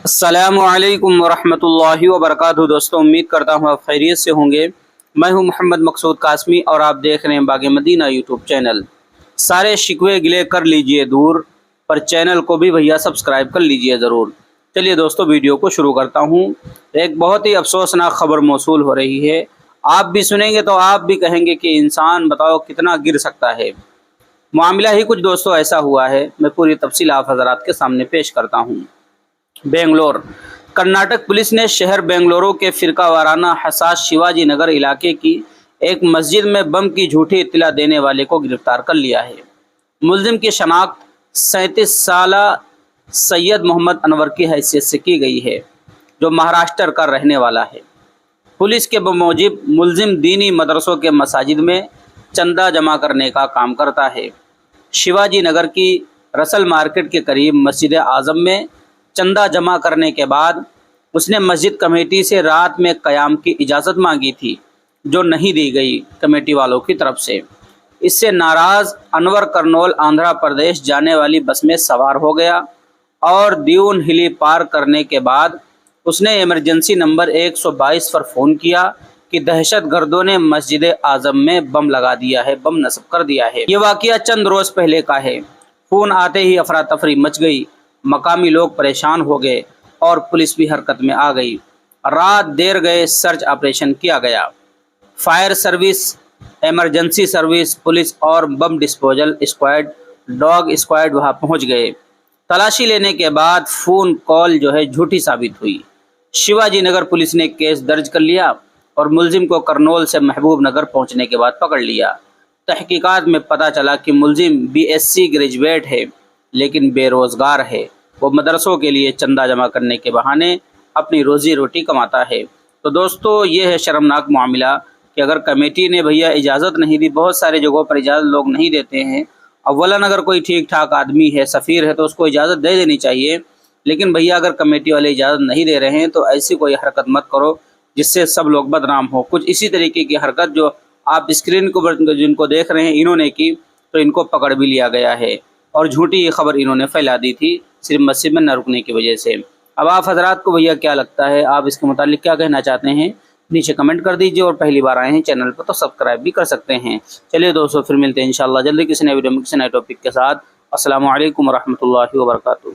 अस्सलामु अलैकुम वरहमतुल्लाहि वबरकातुहू। दोस्तों, उम्मीद करता हूँ आप खैरियत से होंगे। मैं हूँ मोहम्मद मकसूद कासमी और आप देख रहे हैं बाग़ मदीना यूट्यूब चैनल। सारे शिकवे गिले कर लीजिए दूर, पर चैनल को भी भैया सब्सक्राइब कर लीजिए ज़रूर। चलिए दोस्तों, वीडियो को शुरू करता हूँ। एक बहुत ही अफसोसनाक खबर मौसूल हो रही है। आप भी सुनेंगे तो आप भी कहेंगे कि इंसान बताओ कितना गिर सकता है। मामला ही कुछ दोस्तों ऐसा हुआ है, मैं पूरी तफसील आप हज़रात के सामने पेश करता हूँ। बेंगलोर कर्नाटक पुलिस ने शहर बेंगलुरु के फिरका वाराना हसास शिवाजी नगर इलाके की एक मस्जिद में बम की झूठी इत्तला देने वाले को गिरफ्तार कर लिया है। मुलजिम की शनाख्त 37 साल सैयद मोहम्मद अनवर की हैसियत से की गई है, जो महाराष्ट्र का रहने वाला है। पुलिस के मुताबिक मुलजिम दीनी मदरसों के मसाजिद में चंदा जमा करने का काम करता है। शिवाजी नगर की रसल मार्केट के करीब मस्जिद आज़म में चंदा जमा करने के बाद उसने मस्जिद कमेटी से रात में क़याम की इजाज़त मांगी थी, जो नहीं दी गई कमेटी वालों की तरफ से। इससे नाराज़ अनवर करनौल आंध्र प्रदेश जाने वाली बस में सवार हो गया और दियोन हिली पार करने के बाद उसने इमरजेंसी नंबर 122 पर फ़ोन किया कि दहशत गर्दों ने मस्जिद आज़म में बम लगा दिया है, बम नस्ब कर दिया है। ये वाक़या चंद रोज़ पहले का है। फ़ोन आते ही अफरा तफरी मच गई, मकामी लोग परेशान हो गए और पुलिस भी हरकत में आ गई। रात देर गए सर्च ऑपरेशन किया गया। Fire service, emergency service, police और bomb disposal squad, dog squad वहां पहुंच गए। तलाशी लेने के बाद फ़ोन कॉल जो है झूठी साबित हुई। शिवाजी नगर पुलिस ने केस दर्ज कर लिया और मुलजिम को करनौल से महबूब नगर पहुंचने के बाद पकड़ लिया। तहकीकात में पता चला कि मुलजिम BSc ग्रेजुएट है, लेकिन बेरोज़गार है। वो मदरसों के लिए चंदा जमा करने के बहाने अपनी रोज़ी रोटी कमाता है। तो दोस्तों, ये है शर्मनाक मामला कि अगर कमेटी ने भैया इजाज़त नहीं दी, बहुत सारे जगहों पर इजाज़त लोग नहीं देते हैं। अव्वलन अगर कोई ठीक ठाक आदमी है, सफ़ीर है, तो उसको इजाज़त दे देनी चाहिए। लेकिन भैया अगर कमेटी वाले इजाज़त नहीं दे रहे हैं तो ऐसी कोई हरकत मत करो जिससे सब लोग बदनाम हो। कुछ इसी तरीके की हरकत जो आप स्क्रीन को जिनको देख रहे हैं इन्होंने की, तो इनको पकड़ भी लिया गया है और झूठी ये खबर इन्होंने फैला दी थी सिर्फ मस्जिद में न रुकने की वजह से। अब आप हजरात को भैया क्या लगता है, आप इसके मुतालिक क्या कहना चाहते हैं, नीचे कमेंट कर दीजिए। और पहली बार आए हैं चैनल पर तो सब्सक्राइब भी कर सकते हैं। चलिए दोस्तों, फिर मिलते हैं इंशाल्लाह जल्दी किसी नए वीडियो में किसी नए टॉपिक के साथ। अस्सलामु अलैकुम वरहमतुल्लाहि वबरकातुहू।